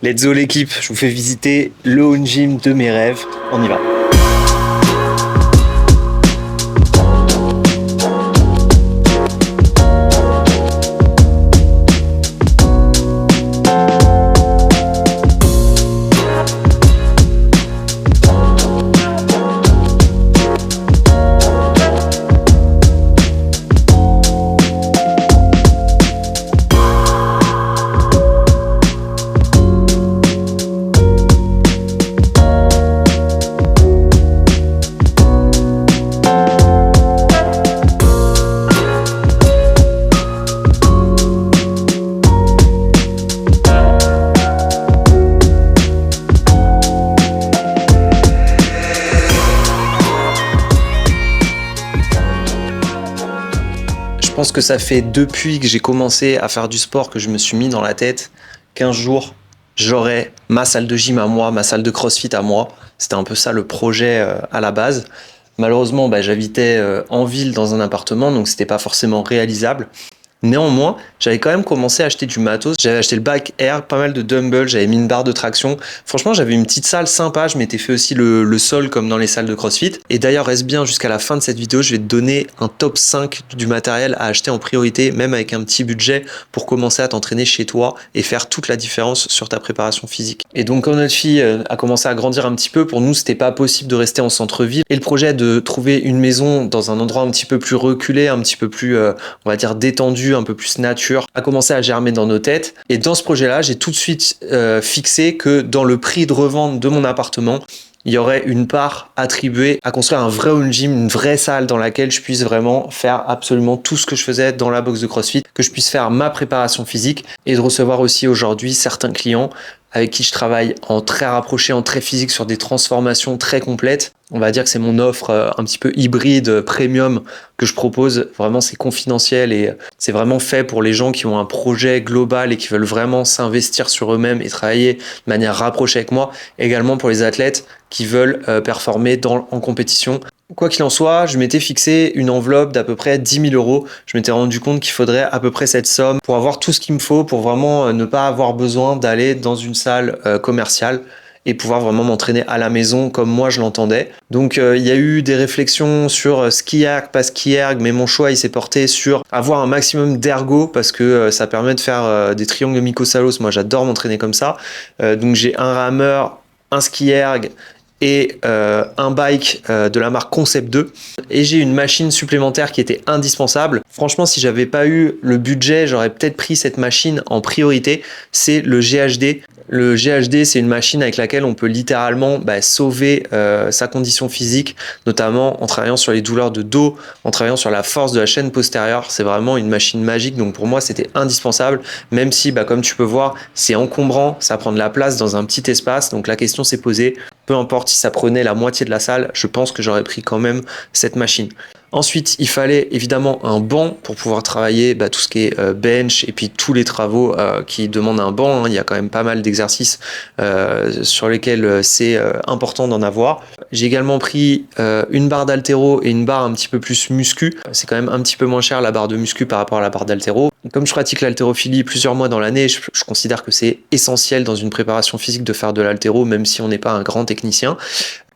Let's go l'équipe, je vous fais visiter le home gym de mes rêves. On y va. Je pense que ça fait depuis que j'ai commencé à faire du sport que je me suis mis dans la tête qu'un jour, j'aurai ma salle de gym à moi, ma salle de CrossFit à moi. C'était un peu ça le projet à la base. Malheureusement, j'habitais en ville dans un appartement, donc c'était pas forcément réalisable. Néanmoins, j'avais quand même commencé à acheter du matos. J'avais acheté le Bike Air, pas mal de dumbbells, j'avais mis une barre de traction. Franchement, j'avais une petite salle sympa. Je m'étais fait aussi le sol comme dans les salles de CrossFit. Et d'ailleurs, reste bien jusqu'à la fin de cette vidéo, je vais te donner un top 5 du matériel à acheter en priorité, même avec un petit budget pour commencer à t'entraîner chez toi et faire toute la différence sur ta préparation physique. Et donc, quand notre fille a commencé à grandir un petit peu, pour nous, c'était pas possible de rester en centre-ville. Et le projet de trouver une maison dans un endroit un petit peu plus reculé, un petit peu plus, on va dire, détendu, un peu plus nature, a commencé à germer dans nos têtes. Et dans ce projet-là, j'ai tout de suite fixé que dans le prix de revente de mon appartement, il y aurait une part attribuée à construire un vrai home gym, une vraie salle dans laquelle je puisse vraiment faire absolument tout ce que je faisais dans la box de CrossFit, que je puisse faire ma préparation physique et de recevoir aussi aujourd'hui certains clients avec qui je travaille en très rapproché, en très physique sur des transformations très complètes. On va dire que c'est mon offre un petit peu hybride, premium que je propose. Vraiment, c'est confidentiel et c'est vraiment fait pour les gens qui ont un projet global et qui veulent vraiment s'investir sur eux-mêmes et travailler de manière rapprochée avec moi. Également pour les athlètes qui veulent performer en compétition. Quoi qu'il en soit, je m'étais fixé une enveloppe d'à peu près 10 000 euros. Je m'étais rendu compte qu'il faudrait à peu près cette somme pour avoir tout ce qu'il me faut, pour vraiment ne pas avoir besoin d'aller dans une salle commerciale et pouvoir vraiment m'entraîner à la maison comme moi je l'entendais. Donc il y a eu des réflexions sur ski erg, pas ski erg, mais mon choix il s'est porté sur avoir un maximum d'ergo parce que ça permet de faire des triangles mycosalos. Moi j'adore m'entraîner comme ça. Donc j'ai un rameur, un ski erg et un bike de la marque Concept 2 et j'ai une machine supplémentaire qui était indispensable. Franchement, si j'avais pas eu le budget, j'aurais peut-être pris cette machine en priorité. C'est le GHD. Le GHD, c'est une machine avec laquelle on peut littéralement sauver sa condition physique, notamment en travaillant sur les douleurs de dos, en travaillant sur la force de la chaîne postérieure. C'est vraiment une machine magique, donc pour moi, c'était indispensable, même si, comme tu peux voir, c'est encombrant, ça prend de la place dans un petit espace. Donc la question s'est posée, peu importe si ça prenait la moitié de la salle, je pense que j'aurais pris quand même cette machine. Ensuite, il fallait évidemment un banc pour pouvoir travailler tout ce qui est bench et puis tous les travaux qui demandent un banc. Il y a quand même pas mal d'exercices sur lesquels c'est important d'en avoir. J'ai également pris une barre d'haltéro et une barre un petit peu plus muscu. C'est quand même un petit peu moins cher la barre de muscu par rapport à la barre d'haltéro. Comme je pratique l'haltérophilie plusieurs mois dans l'année, je considère que c'est essentiel dans une préparation physique de faire de l'haltéro, même si on n'est pas un grand technicien.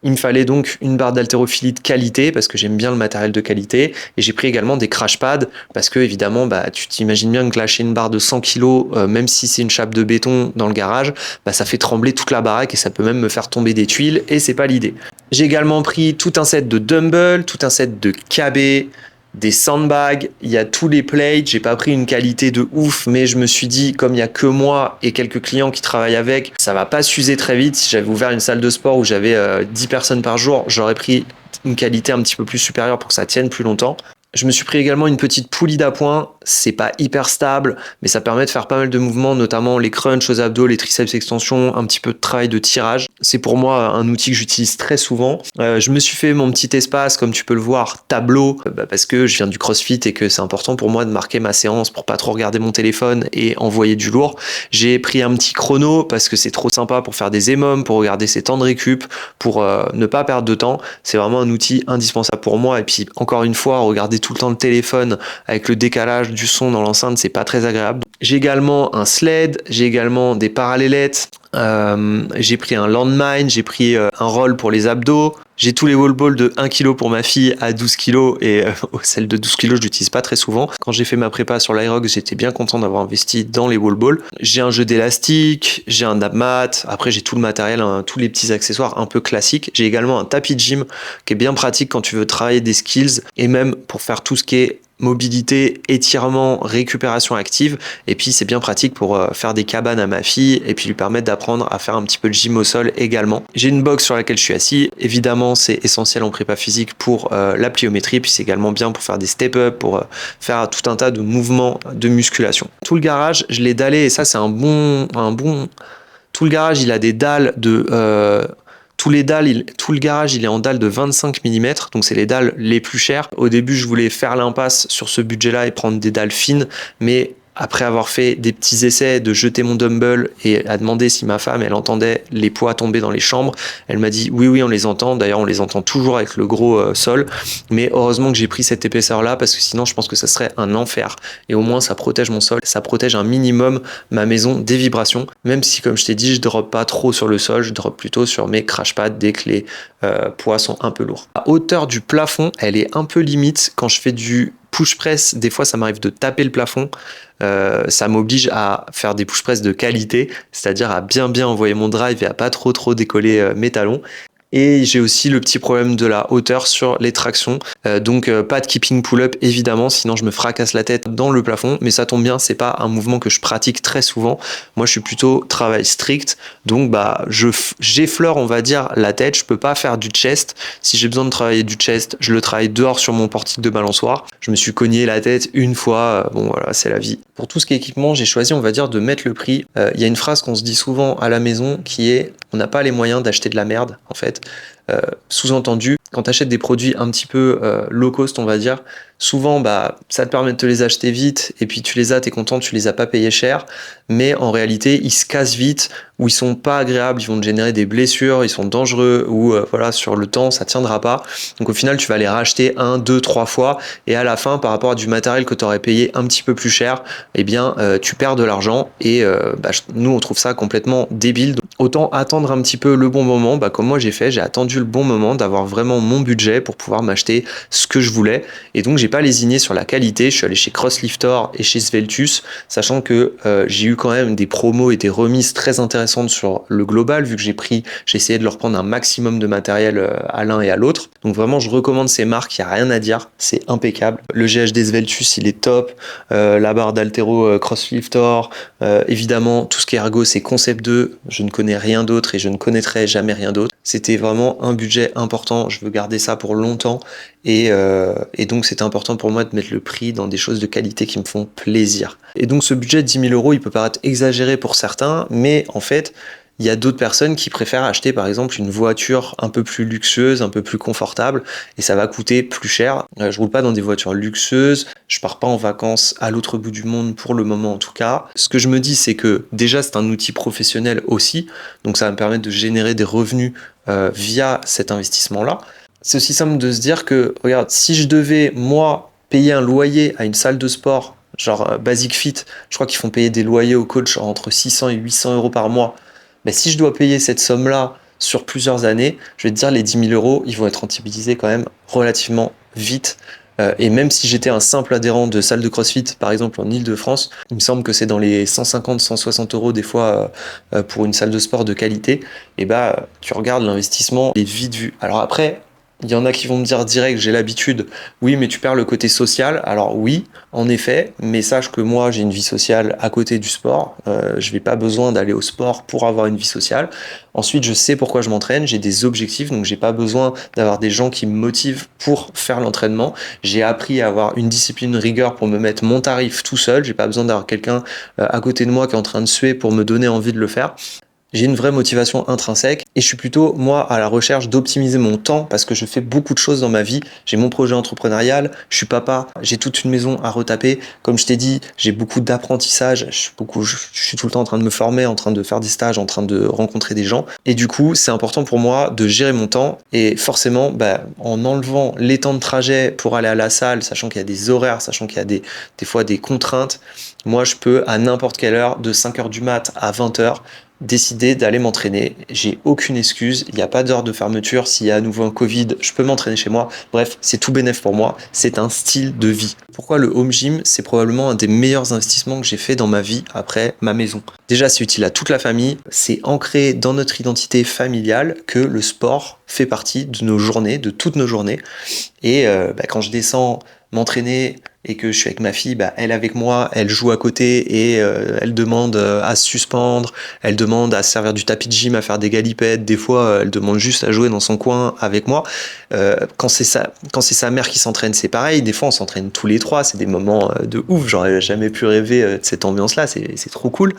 Il me fallait donc une barre d'haltérophilie de qualité parce que j'aime bien le matériel de qualité et j'ai pris également des crash pads parce que évidemment tu t'imagines bien que lâcher une barre de 100 kg même si c'est une chape de béton dans le garage, ça fait trembler toute la baraque et ça peut même me faire tomber des tuiles et c'est pas l'idée. J'ai également pris tout un set de dumbbells, tout un set de KB, des sandbags, il y a tous les plates. J'ai pas pris une qualité de ouf, mais je me suis dit, comme il y a que moi et quelques clients qui travaillent avec, ça va pas s'user très vite. Si j'avais ouvert une salle de sport où j'avais 10 personnes par jour, j'aurais pris une qualité un petit peu plus supérieure pour que ça tienne plus longtemps. Je me suis pris également une petite poulie d'appoint. C'est pas hyper stable, mais ça permet de faire pas mal de mouvements, notamment les crunchs aux abdos, les triceps extensions, un petit peu de travail de tirage. C'est pour moi un outil que j'utilise très souvent. Je me suis fait mon petit espace, comme tu peux le voir, tableau, parce que je viens du CrossFit et que c'est important pour moi de marquer ma séance pour pas trop regarder mon téléphone et envoyer du lourd. J'ai pris un petit chrono parce que c'est trop sympa pour faire des EMOM, pour regarder ses temps de récup, pour ne pas perdre de temps. C'est vraiment un outil indispensable pour moi. Et puis encore une fois, regarder tout le temps le téléphone avec le décalage du son dans l'enceinte, c'est pas très agréable. J'ai également un sled, j'ai également des parallélettes, j'ai pris un landmine, j'ai pris un roll pour les abdos, j'ai tous les wall balls de 1 kg pour ma fille à 12 kg et celle de 12 kg je l'utilise pas très souvent. Quand j'ai fait ma prépa sur l'Aerox, j'étais bien content d'avoir investi dans les wall balls. J'ai un jeu d'élastique, j'ai un abmat, après j'ai tout le matériel, hein, tous les petits accessoires un peu classiques. J'ai également un tapis de gym qui est bien pratique quand tu veux travailler des skills et même pour faire tout ce qui est mobilité, étirement, récupération active. Et puis c'est bien pratique pour faire des cabanes à ma fille et puis lui permettre d'apprendre à faire un petit peu de gym au sol également. J'ai une box sur laquelle je suis assis. Évidemment, c'est essentiel en prépa physique pour la pliométrie. Puis c'est également bien pour faire des step-up, pour faire tout un tas de mouvements de musculation. Tout le garage, je l'ai dallé et ça c'est un bon. Tout le garage, il a des dalles de tout le garage, il est en dalles de 25 mm, donc c'est les dalles les plus chères. Au début, je voulais faire l'impasse sur ce budget-là et prendre des dalles fines, mais après avoir fait des petits essais de jeter mon dumbbell et à demander si ma femme, elle entendait les poids tomber dans les chambres, elle m'a dit oui, on les entend. D'ailleurs, on les entend toujours avec le gros sol, mais heureusement que j'ai pris cette épaisseur-là parce que sinon, je pense que ça serait un enfer. Et au moins, ça protège mon sol, ça protège un minimum ma maison des vibrations, même si, comme je t'ai dit, je drop pas trop sur le sol, je drop plutôt sur mes crash pads dès que les poids sont un peu lourds. La hauteur du plafond, elle est un peu limite quand je fais du push press. Des fois, ça m'arrive de taper le plafond. Ça m'oblige à faire des push press de qualité, c'est-à-dire à bien envoyer mon drive et à pas trop décoller mes talons. Et j'ai aussi le petit problème de la hauteur sur les tractions. Donc pas de keeping pull-up évidemment, sinon je me fracasse la tête dans le plafond. Mais ça tombe bien, c'est pas un mouvement que je pratique très souvent. Moi je suis plutôt travail strict. Donc j'effleure on va dire la tête. Je peux pas faire du chest. Si j'ai besoin de travailler du chest, je le travaille dehors sur mon portique de balançoire. Je me suis cogné la tête une fois. Bon voilà, c'est la vie. Pour tout ce qui est équipement, j'ai choisi on va dire de mettre le prix. Il y a une phrase qu'on se dit souvent à la maison qui est on n'a pas les moyens d'acheter de la merde en fait. Sous-entendu, quand tu achètes des produits un petit peu low cost, on va dire, souvent ça te permet de te les acheter vite et puis tu les as, t'es content, tu les as pas payés cher, mais en réalité ils se cassent vite ou ils sont pas agréables, ils vont te générer des blessures, ils sont dangereux ou voilà, sur le temps ça tiendra pas. Donc au final tu vas les racheter 1, 2, 3 fois et à la fin par rapport à du matériel que tu aurais payé un petit peu plus cher, eh bien tu perds de l'argent et nous on trouve ça complètement débile. Donc, autant attendre un petit peu le bon moment, comme moi j'ai fait, j'ai attendu le bon moment d'avoir vraiment mon budget pour pouvoir m'acheter ce que je voulais et donc j'ai pas lésiné sur la qualité. Je suis allé chez Crosslifter et chez Sveltus, sachant que j'ai eu quand même des promos et des remises très intéressantes sur le global, vu que j'ai essayé de leur prendre un maximum de matériel à l'un et à l'autre. Donc vraiment, je recommande ces marques, il n'y a rien à dire, c'est impeccable. Le GHD Sveltus, il est top. La barre d'haltéro Crosslifter, évidemment, tout ce qui est ergo, c'est Concept 2. Je ne connais rien d'autre et je ne connaîtrai jamais rien d'autre. C'était vraiment un budget important, je veux garder ça pour longtemps et donc c'est important pour moi de mettre le prix dans des choses de qualité qui me font plaisir. Et donc ce budget de 10 000 euros, il peut paraître exagéré pour certains, mais en fait, il y a d'autres personnes qui préfèrent acheter par exemple une voiture un peu plus luxueuse, un peu plus confortable et ça va coûter plus cher. Je roule pas dans des voitures luxueuses, je pars pas en vacances à l'autre bout du monde pour le moment en tout cas. Ce que je me dis c'est que déjà c'est un outil professionnel aussi, donc ça va me permettre de générer des revenus via cet investissement-là. C'est aussi simple de se dire que, regarde, si je devais moi payer un loyer à une salle de sport, genre Basic Fit, je crois qu'ils font payer des loyers aux coachs entre 600 et 800 euros par mois. Si je dois payer cette somme-là sur plusieurs années, je vais te dire les 10 000 euros, ils vont être rentabilisés quand même relativement vite. Et même si j'étais un simple adhérent de salle de CrossFit, par exemple en Ile-de-France, il me semble que c'est dans les 150-160 euros des fois pour une salle de sport de qualité. Et tu regardes l'investissement est vite vu. Alors après, il y en a qui vont me dire direct, j'ai l'habitude, oui, mais tu perds le côté social. Alors oui, en effet, mais sache que moi, j'ai une vie sociale à côté du sport. Je n'ai pas besoin d'aller au sport pour avoir une vie sociale. Ensuite, je sais pourquoi je m'entraîne, j'ai des objectifs, donc j'ai pas besoin d'avoir des gens qui me motivent pour faire l'entraînement. J'ai appris à avoir une discipline, une rigueur pour me mettre mon tarif tout seul. J'ai pas besoin d'avoir quelqu'un à côté de moi qui est en train de suer pour me donner envie de le faire. J'ai une vraie motivation intrinsèque et je suis plutôt, moi, à la recherche d'optimiser mon temps parce que je fais beaucoup de choses dans ma vie. J'ai mon projet entrepreneurial, je suis papa, j'ai toute une maison à retaper. Comme je t'ai dit, j'ai beaucoup d'apprentissage, je suis tout le temps en train de me former, en train de faire des stages, en train de rencontrer des gens. Et du coup, c'est important pour moi de gérer mon temps et forcément, en enlevant les temps de trajet pour aller à la salle, sachant qu'il y a des horaires, sachant qu'il y a des fois des contraintes, moi, je peux à n'importe quelle heure, de 5h du mat à 20h, décider d'aller m'entraîner. J'ai aucune excuse, il n'y a pas d'heure de fermeture. S'il y a à nouveau un Covid, je peux m'entraîner chez moi. Bref, c'est tout bénef pour moi. C'est un style de vie. Pourquoi le home gym? C'est probablement un des meilleurs investissements que j'ai fait dans ma vie après ma maison. Déjà, c'est utile à toute la famille. C'est ancré dans notre identité familiale que le sport fait partie de nos journées, de toutes nos journées. Et quand je descends m'entraîner et que je suis avec ma fille, elle avec moi, elle joue à côté et elle demande à se suspendre, elle demande à se servir du tapis de gym, à faire des galipettes, des fois elle demande juste à jouer dans son coin avec moi. Quand c'est sa mère qui s'entraîne, c'est pareil, des fois on s'entraîne tous les trois, c'est des moments de ouf, j'aurais jamais pu rêver de cette ambiance-là, c'est trop cool.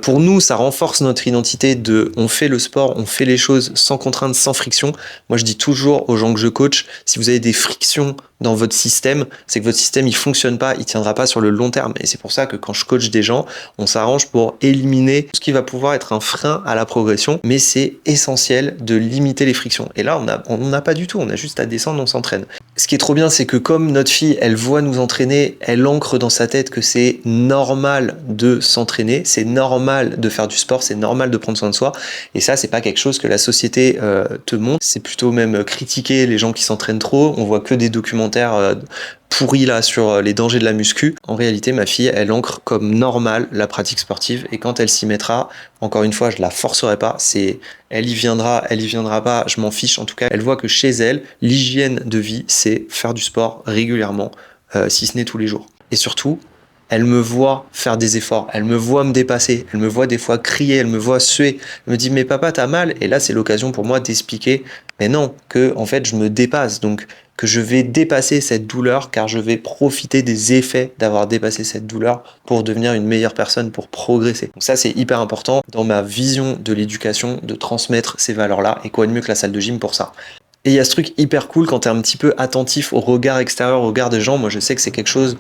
Pour nous, ça renforce notre identité on fait le sport, on fait les choses sans contrainte, sans friction. Moi, je dis toujours aux gens que je coach, si vous avez des frictions dans votre système, c'est que votre système il fonctionne pas, il tiendra pas sur le long terme. Et c'est pour ça que quand je coach des gens, on s'arrange pour éliminer tout ce qui va pouvoir être un frein à la progression, mais c'est essentiel de limiter les frictions. Et là, on n'a pas du tout, on a juste à descendre, on s'entraîne. Ce qui est trop bien, c'est que comme notre fille, elle voit nous entraîner, elle ancre dans sa tête que c'est normal de s'entraîner, c'est normal de faire du sport, c'est normal de prendre soin de soi. Et ça, c'est pas quelque chose que la société te montre. C'est plutôt même critiquer les gens qui s'entraînent trop. On voit que des documentaires pourris là sur les dangers de la muscu. En réalité, ma fille, elle ancre comme normal la pratique sportive. Et quand elle s'y mettra, encore une fois, je la forcerai pas. Elle y viendra pas. Je m'en fiche. En tout cas, elle voit que chez elle, l'hygiène de vie, c'est faire du sport régulièrement, si ce n'est tous les jours. Et surtout, elle me voit faire des efforts, elle me voit me dépasser, elle me voit des fois crier, elle me voit suer, elle me dit mais papa t'as mal, et là c'est l'occasion pour moi d'expliquer mais non, que en fait je me dépasse, donc que je vais dépasser cette douleur car je vais profiter des effets d'avoir dépassé cette douleur pour devenir une meilleure personne, pour progresser. Donc ça c'est hyper important dans ma vision de l'éducation, de transmettre ces valeurs-là, et quoi de mieux que la salle de gym pour ça. Et il y a ce truc hyper cool quand tu es un petit peu attentif au regard extérieur, au regard des gens. Moi, je sais que c'est quelque chose,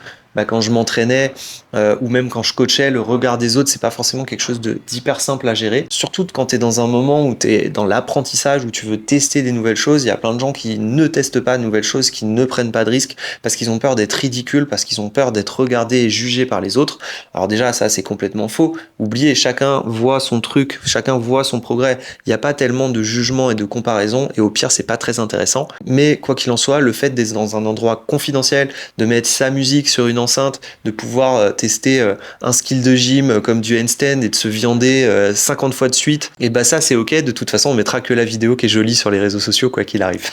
quand je m'entraînais ou même quand je coachais, le regard des autres, c'est pas forcément quelque chose d'hyper simple à gérer. Surtout quand tu es dans un moment où tu es dans l'apprentissage, où tu veux tester des nouvelles choses. Il y a plein de gens qui ne testent pas de nouvelles choses, qui ne prennent pas de risques parce qu'ils ont peur d'être ridicules, parce qu'ils ont peur d'être regardés et jugés par les autres. Alors déjà, ça, c'est complètement faux. Oubliez, chacun voit son truc, chacun voit son progrès. Il n'y a pas tellement de jugement et de comparaison, et au pire, c'est pas très intéressant. Mais quoi qu'il en soit, le fait d'être dans un endroit confidentiel, de mettre sa musique sur une enceinte, de pouvoir tester un skill de gym comme du handstand et de se viander 50 fois de suite, et ça c'est ok. De toute façon, on mettra que la vidéo qui est jolie sur les réseaux sociaux, quoi qu'il arrive.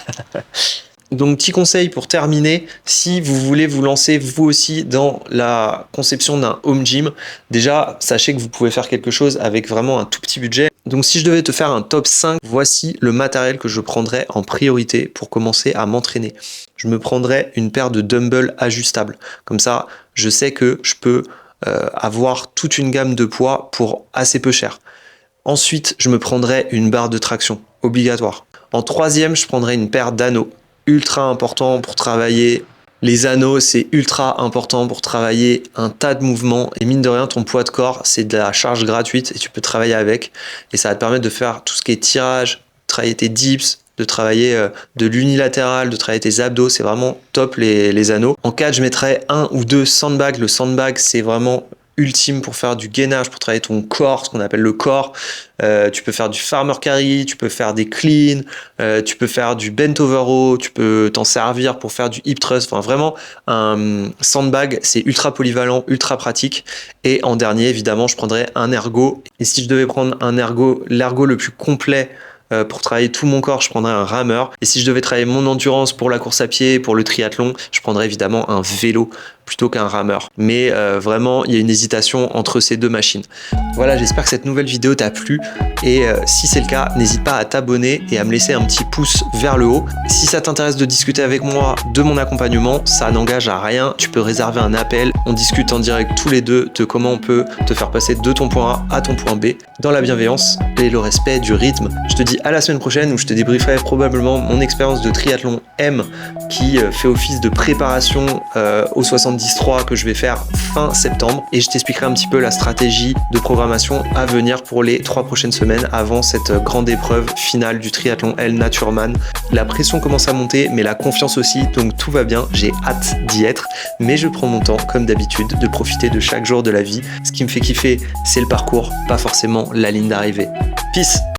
Donc petit conseil pour terminer, si vous voulez vous lancer vous aussi dans la conception d'un home gym, déjà sachez que vous pouvez faire quelque chose avec vraiment un tout petit budget. Donc si je devais te faire un top 5, voici le matériel que je prendrais en priorité pour commencer à m'entraîner. Je me prendrais une paire de dumbbells ajustables. Comme ça, je sais que je peux avoir toute une gamme de poids pour assez peu cher. Ensuite, je me prendrais une barre de traction, obligatoire. En troisième, je prendrais une paire d'anneaux. Ultra important pour travailler. Les anneaux, c'est ultra important pour travailler un tas de mouvements. Et mine de rien, ton poids de corps, c'est de la charge gratuite et tu peux travailler avec. Et ça va te permettre de faire tout ce qui est tirage, travailler tes dips, de travailler de l'unilatéral, de travailler tes abdos. C'est vraiment top les anneaux. En 4, je mettrais 1 ou 2 sandbags. Le sandbag, c'est vraiment ultime pour faire du gainage, pour travailler ton corps, ce qu'on appelle le corps. Tu peux faire du farmer carry, tu peux faire des cleans, tu peux faire du bent over row, tu peux t'en servir pour faire du hip thrust. Enfin vraiment, un sandbag, c'est ultra polyvalent, ultra pratique. Et en dernier, évidemment, je prendrais un ergo. Et si je devais prendre un ergo, l'ergo le plus complet pour travailler tout mon corps, je prendrais un rameur. Et si je devais travailler mon endurance pour la course à pied, pour le triathlon, je prendrais évidemment un vélo. plutôt qu'un rameur. Mais vraiment, il y a une hésitation entre ces deux machines. Voilà, j'espère que cette nouvelle vidéo t'a plu et si c'est le cas, n'hésite pas à t'abonner et à me laisser un petit pouce vers le haut. Si ça t'intéresse de discuter avec moi de mon accompagnement, ça n'engage à rien. Tu peux réserver un appel, on discute en direct tous les deux de comment on peut te faire passer de ton point A à ton point B dans la bienveillance et le respect du rythme. Je te dis à la semaine prochaine où je te débrieferai probablement mon expérience de triathlon M qui fait office de préparation au 73 que je vais faire fin septembre et je t'expliquerai un petit peu la stratégie de programmation à venir pour les 3 prochaines semaines avant cette grande épreuve finale du triathlon L Natureman. La pression commence à monter mais la confiance aussi, donc tout va bien, j'ai hâte d'y être, mais je prends mon temps comme d'habitude de profiter de chaque jour de la vie. Ce qui me fait kiffer, c'est le parcours, pas forcément la ligne d'arrivée. Peace!